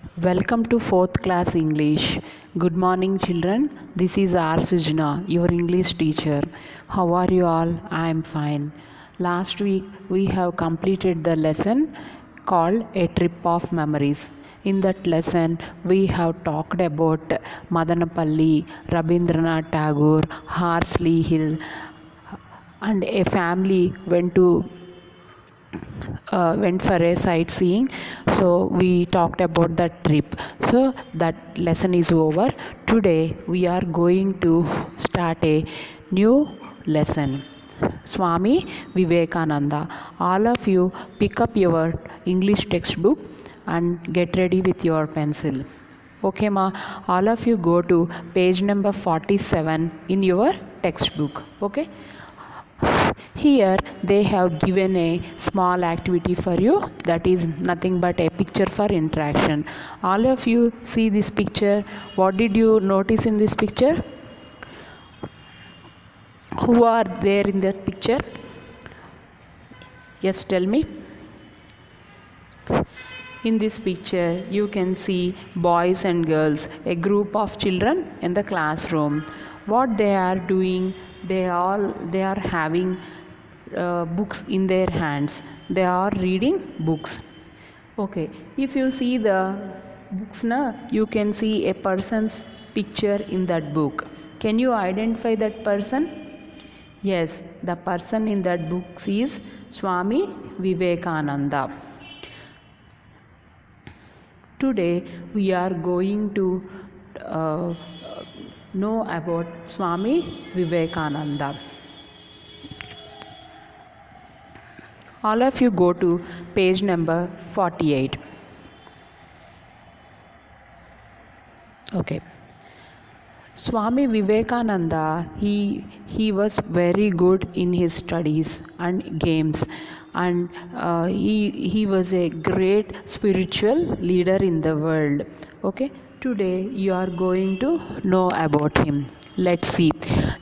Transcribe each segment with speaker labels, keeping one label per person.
Speaker 1: Welcome to 4th class English. Good morning, children. This is R. Sujna, your English teacher. How are you all? I am fine. Last week we have completed the lesson called A Trip of Memories. In that lesson, we have talked about Madanapalli, Rabindranath Tagore, Harsley Hill, and a family went for a sightseeing. So we talked about that trip. So that lesson is over. Today we are going to start a new lesson. Swami Vivekananda. All of you pick up your English textbook and get ready with your pencil. Okay ma, all of you go to page number 47 in your textbook. Okay, here they have given a small activity for you, that is nothing but a picture for interaction. All of you see this picture. What did you notice in this picture? Who are there in that picture? Yes, tell me. In this picture, you can see boys and girls, a group of children in the classroom. What they are doing, they are having books in their hands. They are reading books. Okay, if you see the books now, you can see a person's picture in that book. Can you identify that person? Yes, the person in that book is Swami Vivekananda. Today we are going to know about Swami Vivekananda. All of you go to page number 48. Okay. Swami Vivekananda, he was very good in his studies and games, and he was a great spiritual leader in the world. Okay, today you are going to know about him. Let's see.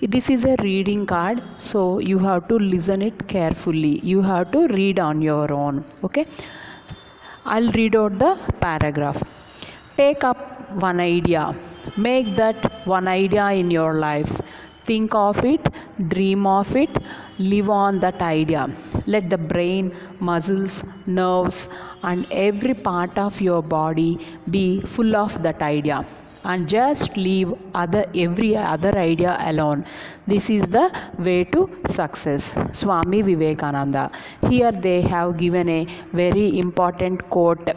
Speaker 1: This is a reading card, so you have to listen it carefully. You have to read on your own. Okay, I'll read out the paragraph. Take up one idea. Make that one idea in your life. Think of it, dream of it, live on that idea. Let the brain, muscles, nerves, and every part of your body be full of that idea. And just leave every other idea alone. This is the way to success. Swami Vivekananda. Here they have given a very important quote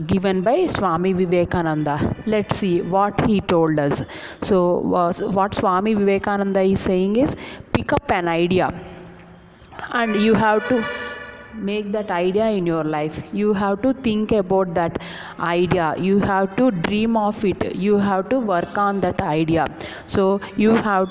Speaker 1: given by Swami Vivekananda. Let's see what he told us. So what Swami Vivekananda is saying is, pick up an idea and you have to make that idea in your life. You have to think about that idea. You have to dream of it. You have to work on that idea. So you have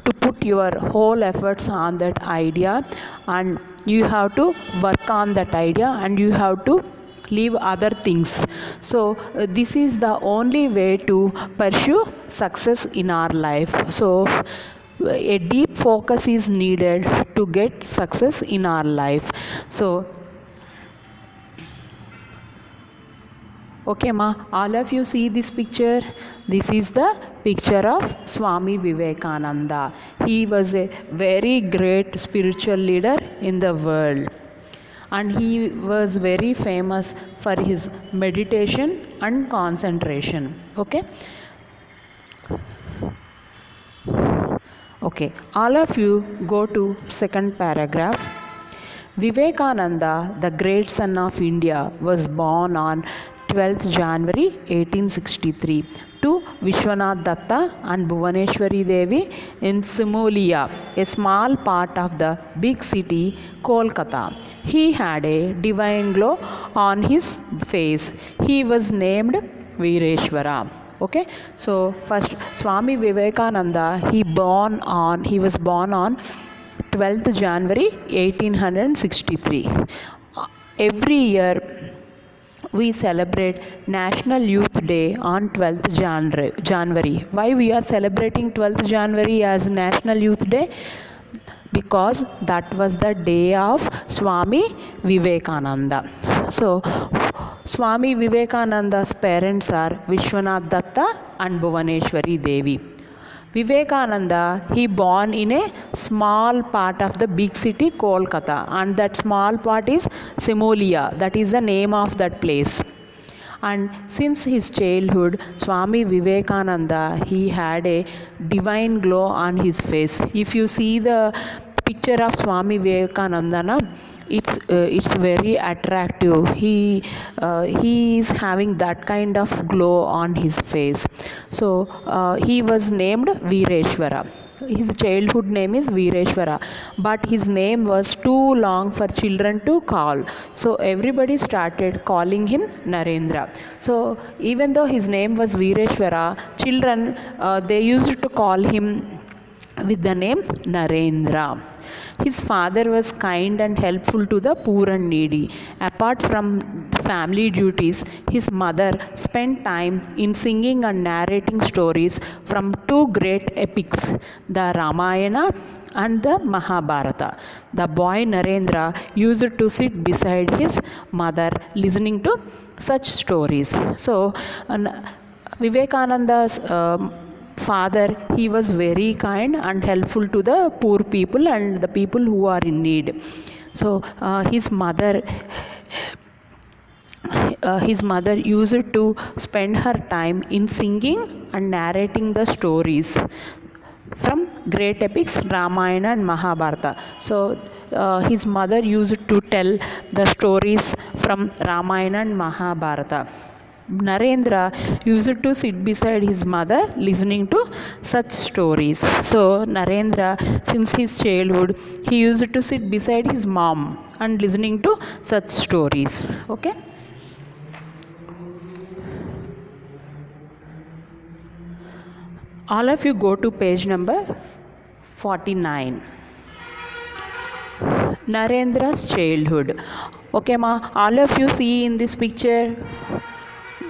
Speaker 1: to put your whole efforts on that idea, and you have to work on that idea, and you have to leave other things. So this is the only way to pursue success in our life. So a deep focus is needed to get success in our life. So okay ma, all of you see this picture. This is the picture of Swami Vivekananda. He was a very great spiritual leader in the world, and he was very famous for his meditation and concentration. Okay, all of you go to second paragraph. Vivekananda, the great son of India, was born on 12th January 1863 to Vishwanath Datta and Bhuvaneshwari Devi in Simulia, a small part of the big city Kolkata. He had a divine glow on his face. He was named Veereshwara. Okay, so first Swami Vivekananda, he was born on 12th January 1863. Every year we celebrate National Youth Day on 12th January. Why we are celebrating 12th January as National Youth Day? Because that was the day of Swami Vivekananda. So Swami Vivekananda's parents are Vishwanath Datta and Bhuvaneshwari Devi. Vivekananda, he born in a small part of the big city Kolkata, and that small part is Simolia, that is the name of that place. And since his childhood, Swami Vivekananda, he had a divine glow on his face. If you see the picture of Swami Vivekananda, na, it's very attractive. He is having that kind of glow on his face. So he was named Veereshwara. His childhood name is Veereshwara, but his name was too long for children to call. So everybody started calling him Narendra. So even though his name was Veereshwara, children they used to call him with the name Narendra. His father was kind and helpful to the poor and needy. Apart from family duties, his mother spent time in singing and narrating stories from two great epics, the Ramayana and the Mahabharata. The boy Narendra used to sit beside his mother listening to such stories. So, Vivekananda's father, he was very kind and helpful to the poor people and the people who are in need. So his mother used to spend her time in singing and narrating the stories from great epics Ramayana and Mahabharata. So his mother used to tell the stories from Ramayana and Mahabharata. Narendra used to sit beside his mother listening to such stories. So Narendra, since his childhood, he used to sit beside his mom and listening to such stories. Okay. All of you go to page number 49. Narendra's childhood. Okay, ma. All of you see in this picture.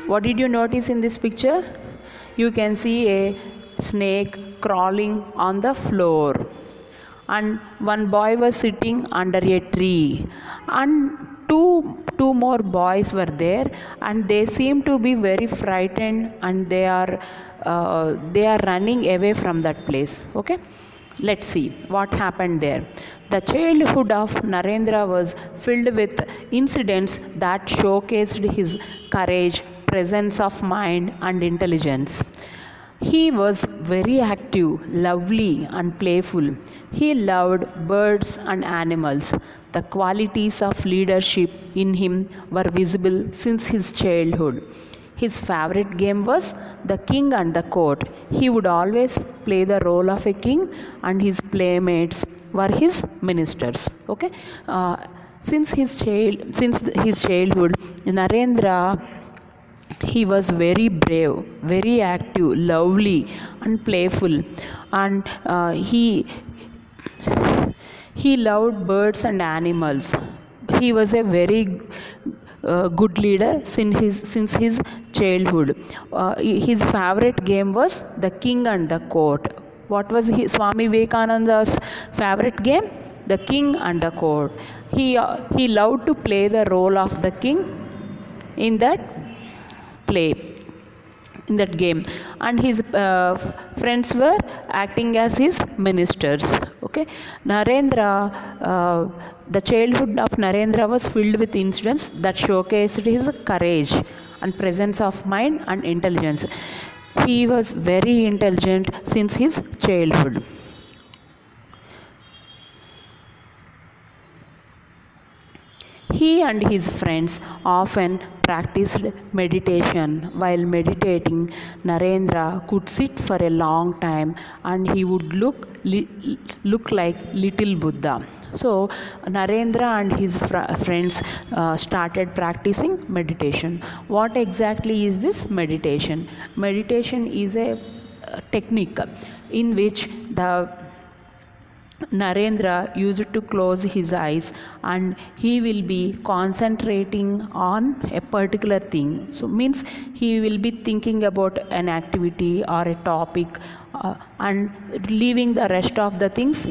Speaker 1: What did you notice in this picture? You can see a snake crawling on the floor, and one boy was sitting under a tree, and two more boys were there, and they seem to be very frightened, and they are running away from that place. Okay. Let's see what happened there. The childhood of Narendra was filled with incidents that showcased his courage, presence of mind, and intelligence. He was very active, lovely, and playful. He loved birds and animals. The qualities of leadership in him were visible since his childhood. His favorite game was the king and the court. He would always play the role of a king, and his playmates were his ministers. Okay, since his childhood, Narendra, he was very brave, very active, lovely, and playful, and he loved birds and animals. He was a very good leader since his childhood. His favorite game was the king and the court. What was Swami Vivekananda's favorite game? The king and the court. He loved to play the role of the king in that game, and his friends were acting as his ministers. Okay, Narendra, the childhood of Narendra was filled with incidents that showcased his courage and presence of mind and intelligence. He was very intelligent since his childhood. He and his friends often practiced meditation. While meditating, Narendra could sit for a long time, and he would look like little Buddha. So Narendra and his friends started practicing meditation. What exactly is this meditation? Meditation is a technique in which the Narendra used to close his eyes, and he will be concentrating on a particular thing. So means he will be thinking about an activity or a topic, and leaving the rest of the things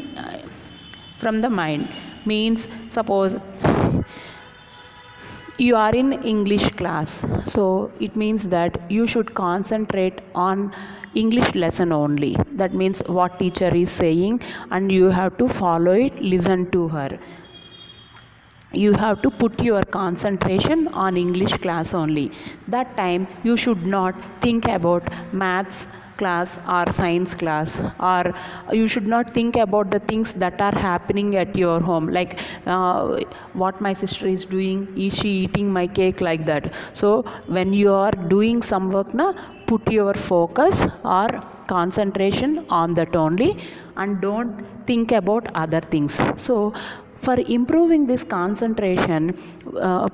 Speaker 1: from the mind. Means suppose you are in English class, so it means that you should concentrate on English lesson only. That means what teacher is saying and you have to follow it, listen to her. You have to put your concentration on English class only. That time you should not think about maths class or science class, or you should not think about the things that are happening at your home, like what my sister is doing, is she eating my cake, like that. So when you are doing some work na, put your focus or concentration on that only, and don't think about other things. So for improving this concentration,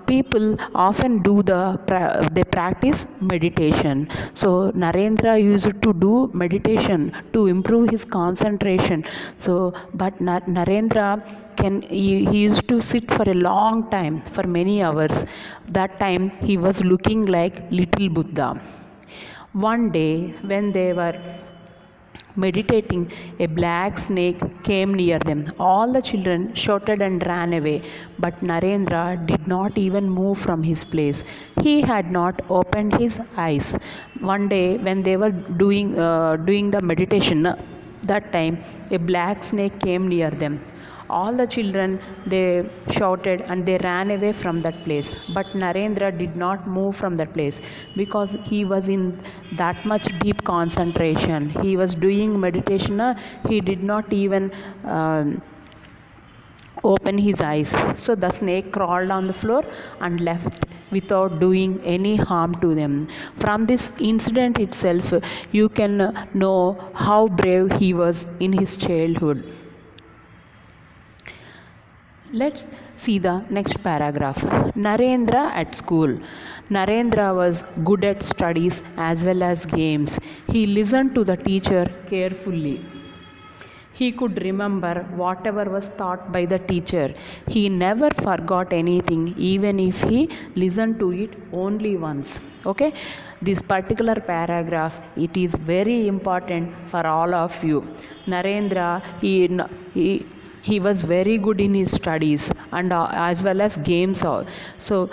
Speaker 1: people often they practice meditation. So Narendra used to do meditation to improve his concentration. So but Narendra he used to sit for a long time, for many hours. That time he was looking like little Buddha. One day when they were meditating, a black snake came near them. All the children shouted and ran away, but Narendra did not even move from his place. He had not opened his eyes. One day, when they were doing the meditation, that time a black snake came near them. All the children, they shouted and they ran away from that place. But Narendra did not move from that place because he was in that much deep concentration. He was doing meditation. He did not even open his eyes. So the snake crawled on the floor and left without doing any harm to them. From this incident itself, you can know how brave he was in his childhood. Let's see the next paragraph. Narendra at school. Narendra was good at studies as well as games. He listened to the teacher carefully. He could remember whatever was taught by the teacher. He never forgot anything, even if he listened to it only once. Okay? This particular paragraph, it is very important for all of you. Narendra, he was very good in his studies and as well as games. So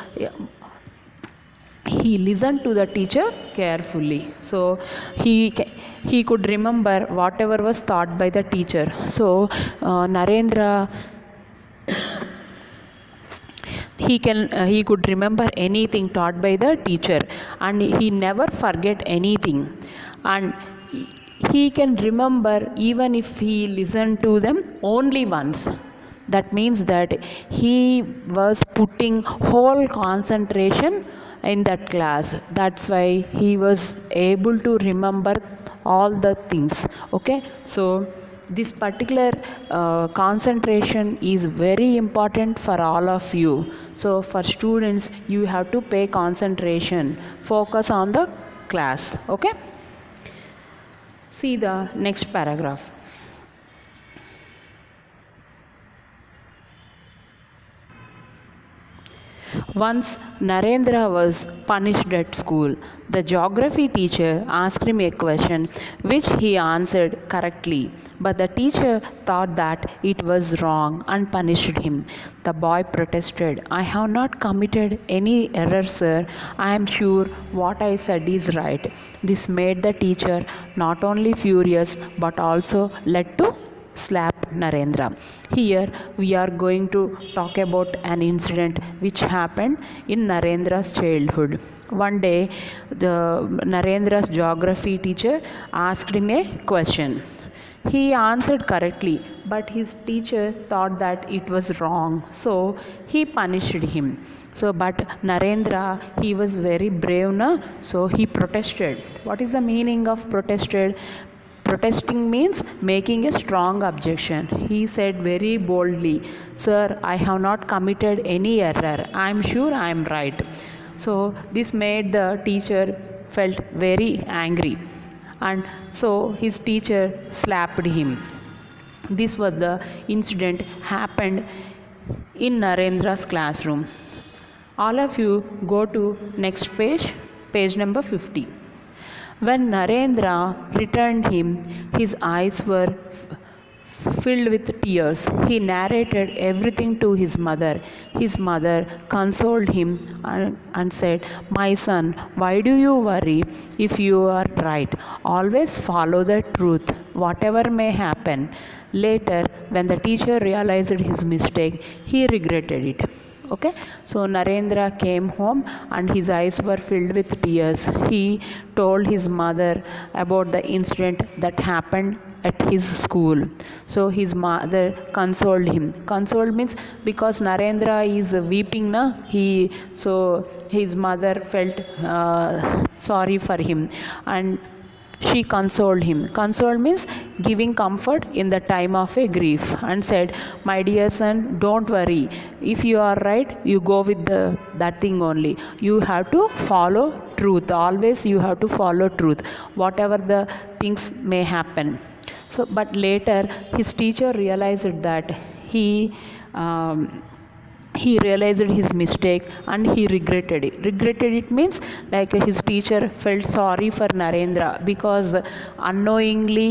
Speaker 1: he listened to the teacher carefully. So he could remember whatever was taught by the teacher. So Narendra, he could remember anything taught by the teacher, and he never forget anything, and he can remember even if he listened to them only once. That means that he was putting whole concentration in that class. That's why he was able to remember all the things. Okay, so this particular concentration is very important for all of you. So for students, you have to pay concentration, focus on the class. Okay, see the next paragraph. Once Narendra was punished at school. The geography teacher asked him a question which he answered correctly, but the teacher thought that it was wrong and punished him. The boy protested, "I have not committed any error, sir. I am sure what I said is right." This made the teacher not only furious but also led to slap Narendra. Here we are going to talk about an incident which happened in Narendra's childhood. One day, Narendra's geography teacher asked him a question. He answered correctly, but his teacher thought that it was wrong, so he punished him. So, but Narendra, he was very brave, na? So he protested. What is the meaning of protested? Protesting means making a strong objection. He said very boldly, "Sir, I have not committed any error. I am sure I am right." So this made the teacher felt very angry, and so his teacher slapped him. This was the incident happened in Narendra's classroom. All of you go to next page, page number 50. When Narendra returned him, his eyes were filled with tears. He narrated everything to his mother. His mother consoled him and said, "My son, why do you worry if you are right? Always follow the truth, whatever may happen." Later, when the teacher realized his mistake, he regretted it. Okay, so Narendra came home and his eyes were filled with tears. He told his mother about the incident that happened at his school. So his mother consoled him. Consoled means because Narendra is weeping na, so his mother felt sorry for him, and she consoled him. Consoled means giving comfort in the time of a grief, and said, "My dear son, don't worry. If you are right, you go with that thing only. You have to follow truth. Always you have to follow truth, whatever the things may happen." So, but later his teacher realized that he um, he realized his mistake and he regretted it. Regretted it means like his teacher felt sorry for Narendra because unknowingly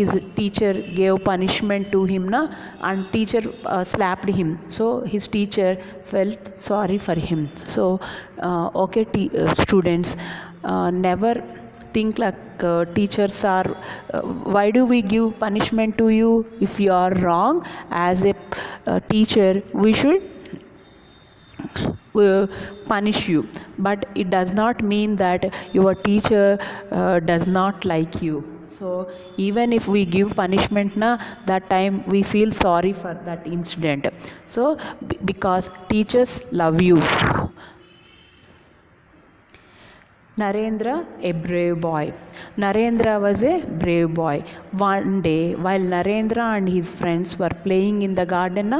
Speaker 1: his teacher gave punishment to him na, and teacher slapped him. So his teacher felt sorry for him. So okay, students, never think like teachers are why do we give punishment to you if you are wrong. As a teacher, we should punish you, but it does not mean that your teacher does not like you. So even if we give punishment na, that time we feel sorry for that incident. So because teachers love you. Narendra, a brave boy. Narendra was a brave boy. One day, while Narendra and his friends were playing in the garden,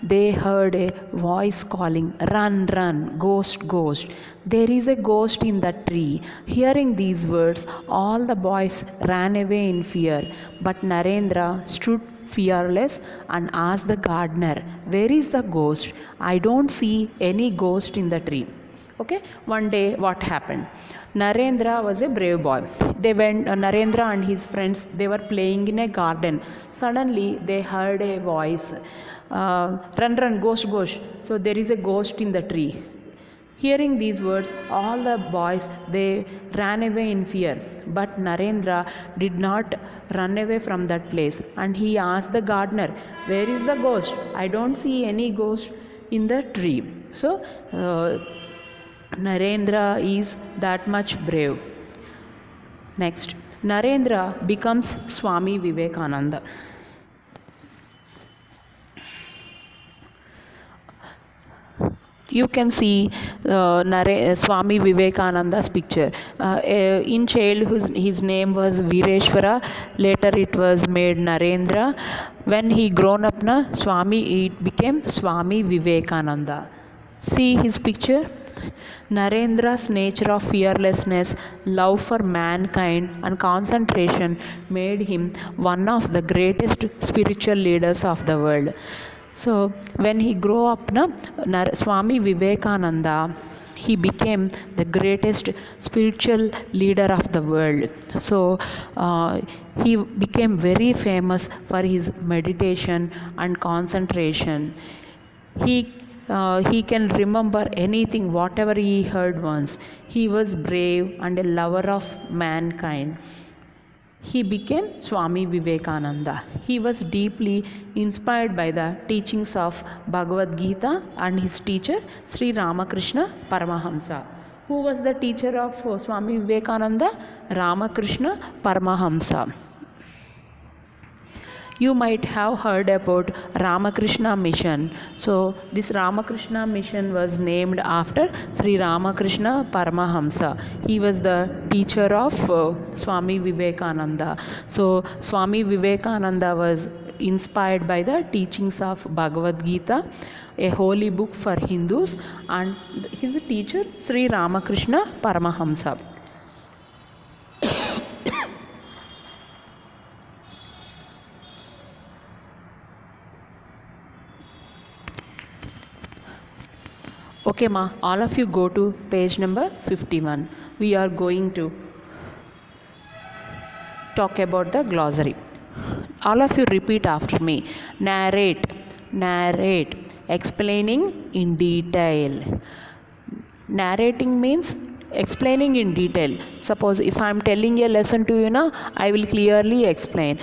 Speaker 1: they heard a voice calling, "Run, run, ghost, ghost. There is a ghost in the tree." Hearing these words, all the boys ran away in fear. But Narendra stood fearless and asked the gardener, "Where is the ghost? I don't see any ghost in the tree." Okay, one day what happened? Narendra was a brave boy. They went, Narendra and his friends, they were playing in a garden. Suddenly they heard a voice, "Run, run, ghost, ghost. So there is a ghost in the tree." Hearing these words, all the boys, they ran away in fear. But Narendra did not run away from that place, and he asked the gardener, "Where is the ghost? I don't see any ghost in the tree." So Narendra is that much brave. Next, Narendra becomes Swami Vivekananda. You can see Swami Vivekananda's picture. In childhood, his name was Vireshwara. Later, it was made Narendra. When he grown up, Swami, it became Swami Vivekananda. See his picture. Narendra's nature of fearlessness, love for mankind, and concentration made him one of the greatest spiritual leaders of the world. So when he grew up, Swami Vivekananda, he became the greatest spiritual leader of the world. So he became very famous for his meditation and concentration. He can remember anything, whatever he heard once. He was brave and a lover of mankind. He became Swami Vivekananda. He was deeply inspired by the teachings of Bhagavad Gita and his teacher Sri Ramakrishna Paramahamsa. Who was the teacher of Swami Vivekananda? Ramakrishna Paramahamsa. You might have heard about Ramakrishna Mission. So this Ramakrishna Mission was named after Sri Ramakrishna Paramahamsa. He was the teacher of Swami Vivekananda. So Swami Vivekananda was inspired by the teachings of Bhagavad Gita, a holy book for Hindus, and his teacher Sri Ramakrishna Paramahamsa. Okay, ma, all of you go to page number 51. We are going to talk about the glossary. All of you repeat after me. Narrate, narrate, explaining in detail. Narrating means explaining in detail. Suppose if I am telling a lesson to you now, I will clearly explain.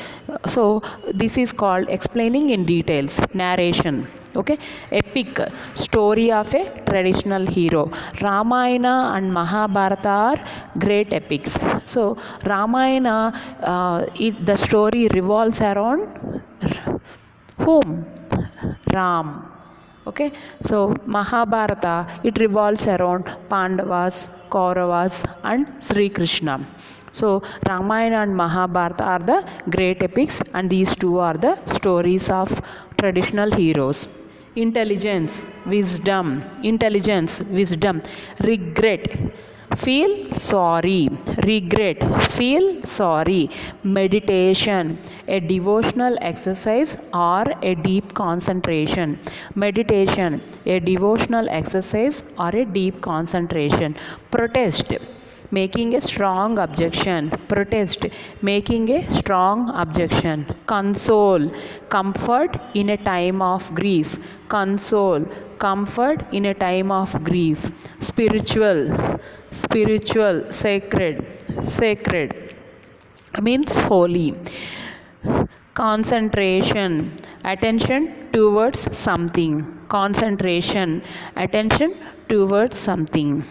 Speaker 1: So this is called explaining in details, narration. Okay. Epic, story of a traditional hero. Ramayana and Mahabharata are great epics. So Ramayana, the story revolves around whom? Ram. Okay, so Mahabharata, it revolves around Pandavas, Kauravas and Sri Krishna. So Ramayana and Mahabharata are the great epics, and these two are the stories of traditional heroes. Intelligence, wisdom, regret, feel sorry, regret, feel sorry. Meditation, a devotional exercise or a deep concentration. Meditation, a devotional exercise or a deep concentration. Protest, making a strong objection. Protest, making a strong objection. Console, comfort in a time of grief. Console, comfort in a time of grief. Spiritual, sacred, means holy. Concentration, attention towards something. Concentration, attention towards something.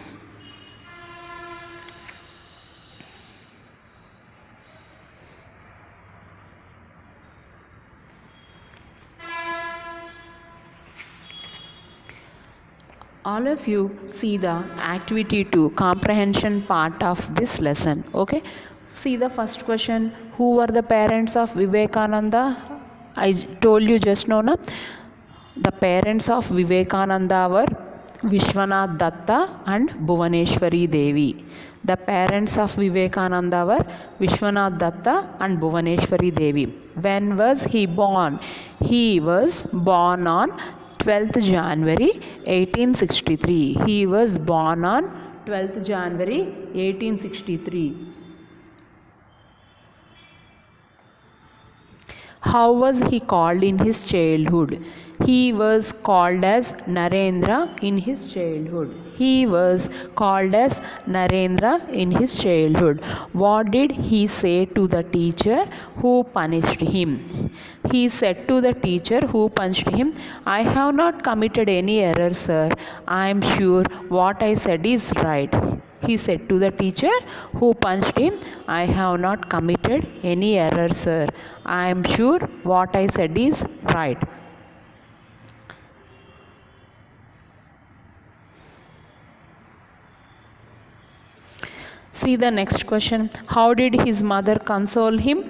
Speaker 1: All of you see the activity 2 comprehension part of this lesson. Okay, see the first question. Who were the parents of Vivekananda? I told you just now, na? The parents of Vivekananda were Vishwanath Datta and Bhuvaneshwari Devi. The parents of Vivekananda were Vishwanath Datta and Bhuvaneshwari Devi. When was he born? He was born on 12th January 1863. He was born on 12th January 1863. How was he called in his childhood? He was called as Narendra in his childhood. He was called as Narendra in his childhood. What did he say to the teacher who punished him? He said to the teacher who punished him, I have not committed any error, sir. I am sure what I said is right. He said to the teacher who punished him, I have not committed any error, sir. I am sure what I said is right. See the next question. How did his mother console him?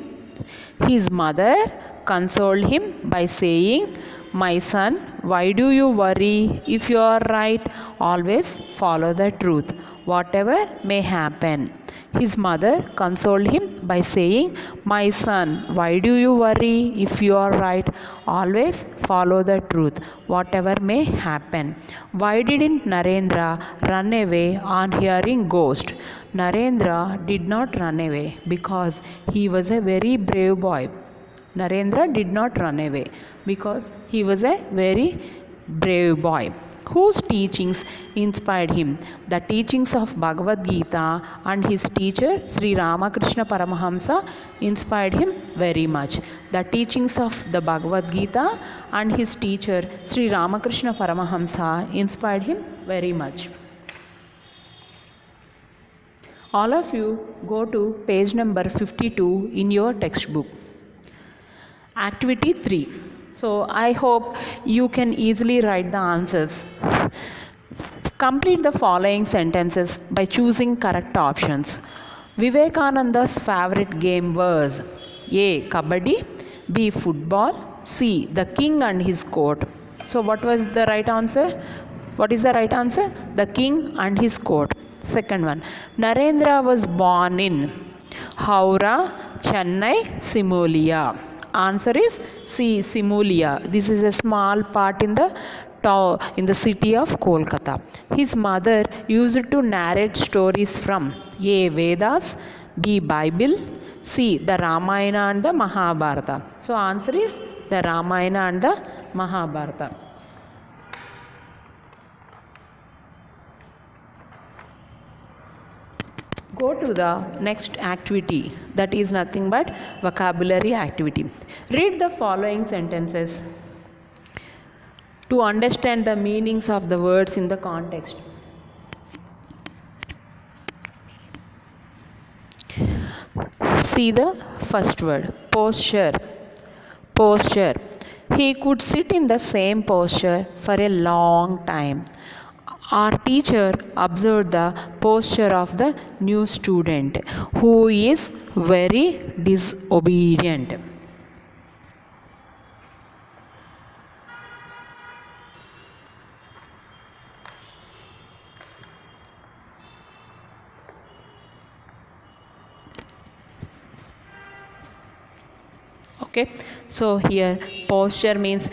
Speaker 1: His mother consoled him by saying, my son, why do you worry? If you are right, always follow the truth, whatever may happen. His mother consoled him by saying, my son, why do you worry? If you are right, always follow the truth, whatever may happen. Why didn't Narendra run away on hearing ghost? Narendra did not run away because he was a very brave boy. Narendra did not run away because he was a very brave boy. Whose teachings inspired him? The teachings of Bhagavad Gita and his teacher Sri Ramakrishna Paramahamsa inspired him very much. The teachings of the Bhagavad Gita and his teacher Sri Ramakrishna Paramahamsa inspired him very much. All of you go to page number 52 in your textbook. Activity 3. So I hope you can easily write the answers. Complete the following sentences by choosing correct options. Vivekananda's favorite game was A. Kabaddi, B. Football, C. The King and his court. So what was the right answer? What is the right answer? The King and his court. Second one. Narendra was born in Howrah, Chennai, Simulia. Answer is C. Simulia. This is a small part in the city of Kolkata. His mother used to narrate stories from A. Vedas, B. Bible, C. The Ramayana and the Mahabharata. So answer is the Ramayana and the Mahabharata. Go to the next activity, that is nothing but vocabulary activity. Read the following sentences to understand the meanings of the words in the context. See the first word, posture. Posture. He could sit in the same posture for a long time. Our teacher observed the posture of the new student who is very disobedient. Okay, so here posture means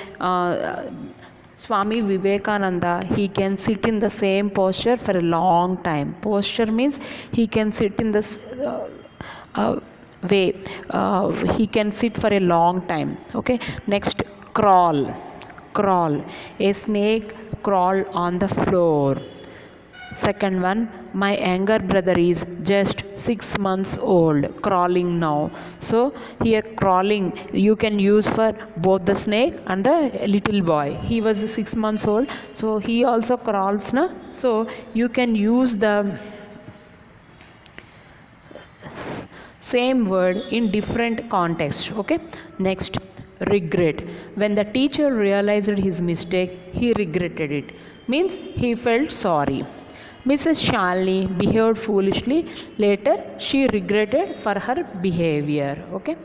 Speaker 1: Swami Vivekananda, he can sit in the same posture for a long time. Posture means he can sit in this way. He can sit for a long time. Okay, next, crawl. Crawl. A snake crawled on the floor. Second one, my younger brother is just 6 months old, crawling now. So here crawling you can use for both the snake and the little boy. He was 6 months old, so he also crawls now. So you can use the same word in different contexts. Okay, next, regret. When the teacher realized his mistake, he regretted it. Means he felt sorry. Mrs. Shalini behaved foolishly. Later, she regretted for her behavior. Okay.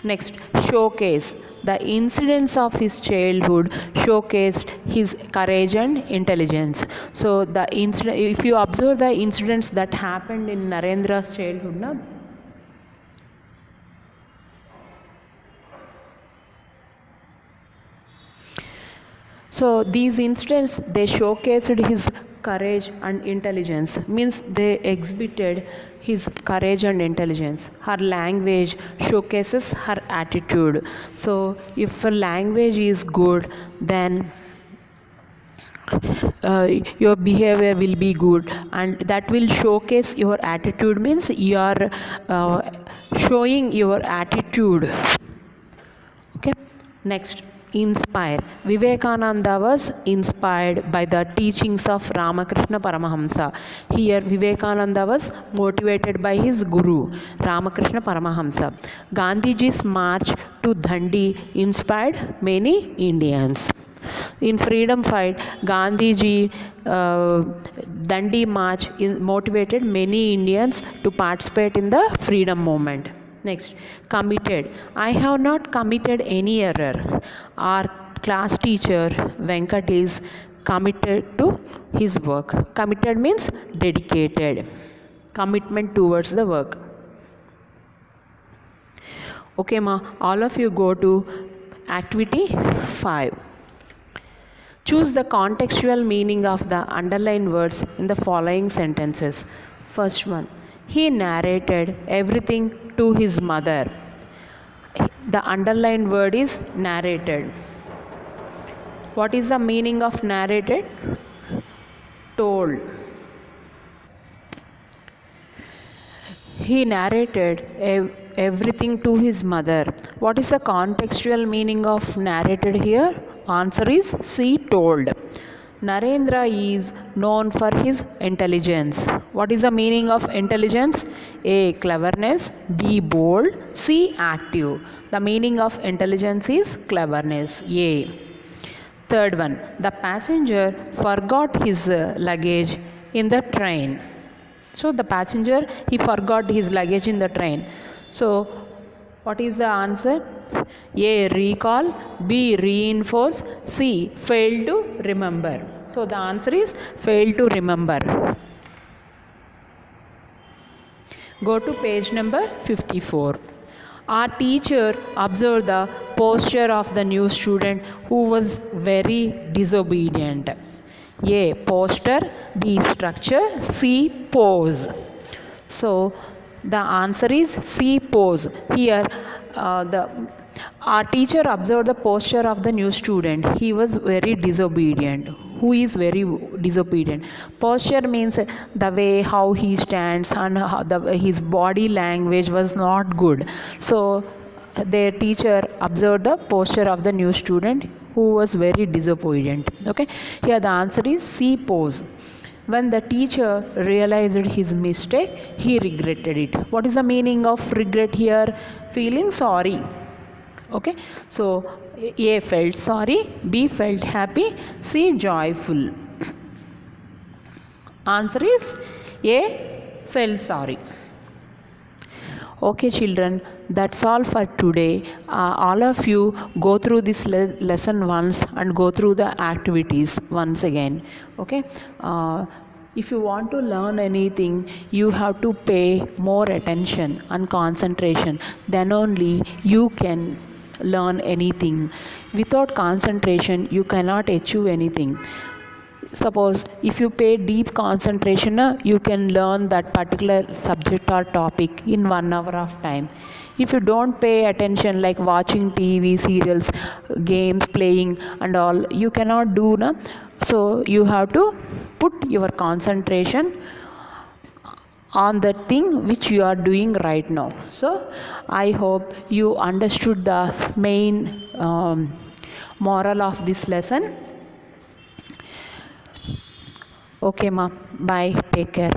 Speaker 1: Next, showcase. The incidents of his childhood showcased his courage and intelligence. So, the incident, if you observe the incidents that happened in Narendra's childhood, na, so these incidents, they showcased his courage and intelligence, means they exhibited his courage and intelligence. Her language showcases her attitude. So if her language is good, then your behavior will be good, and that will showcase your attitude, means you are showing your attitude. Okay, next, inspire. Vivekananda was inspired by the teachings of Ramakrishna Paramahamsa. Here Vivekananda was motivated by his guru Ramakrishna Paramahamsa. Gandhiji's march to Dandi inspired many Indians. In freedom fight, Gandhiji Dandi march motivated many Indians to participate in the freedom movement. Next, committed. I have not committed any error. Our class teacher Venkat is committed to his work. Committed means dedicated. Commitment towards the work. Okay, ma. All of you go to activity 5. Choose the contextual meaning of the underlined words in the following sentences. First one, he narrated everything to his mother. The underlined word is narrated. What is the meaning of narrated? Told. He narrated everything to his mother. What is the contextual meaning of narrated here? Answer is C, told. Narendra is known for his intelligence. What is the meaning of intelligence? A, cleverness. B, bold. C, active. The meaning of intelligence is cleverness. A. Third one, the passenger forgot his luggage in the train. So the passenger, he forgot his luggage in the train. So what is the answer? A, recall. B, reinforce. C, fail to remember. So the answer is fail to remember. Go to page number 54. Our teacher observed the posture of the new student who was very disobedient. A, posture. B, structure. C, pose. So The answer is C, pose. Here, the our teacher observed the posture of the new student. He was very disobedient. Who is very disobedient? Posture means the way how he stands, and his body language was not good. So their teacher observed the posture of the new student who was very disobedient. Okay, here the answer is C, pose. When the teacher realized his mistake, he regretted it. What is the meaning of regret here? Feeling sorry. Okay, so A felt sorry, B felt happy, C joyful. Answer is A, felt sorry. Okay, children, that's all for today. All of you go through this lesson once and go through the activities once again. Okay. If you want to learn anything, you have to pay more attention and concentration. Then only you can learn anything. Without concentration, you cannot achieve anything. Suppose if you pay deep concentration, you can learn that particular subject or topic in 1 hour of time. If you don't pay attention, like watching TV serials, games playing and all, you cannot do. So you have to put your concentration on the thing which you are doing right now. So I hope you understood the main moral of this lesson. Okay, ma. Bye. Take care.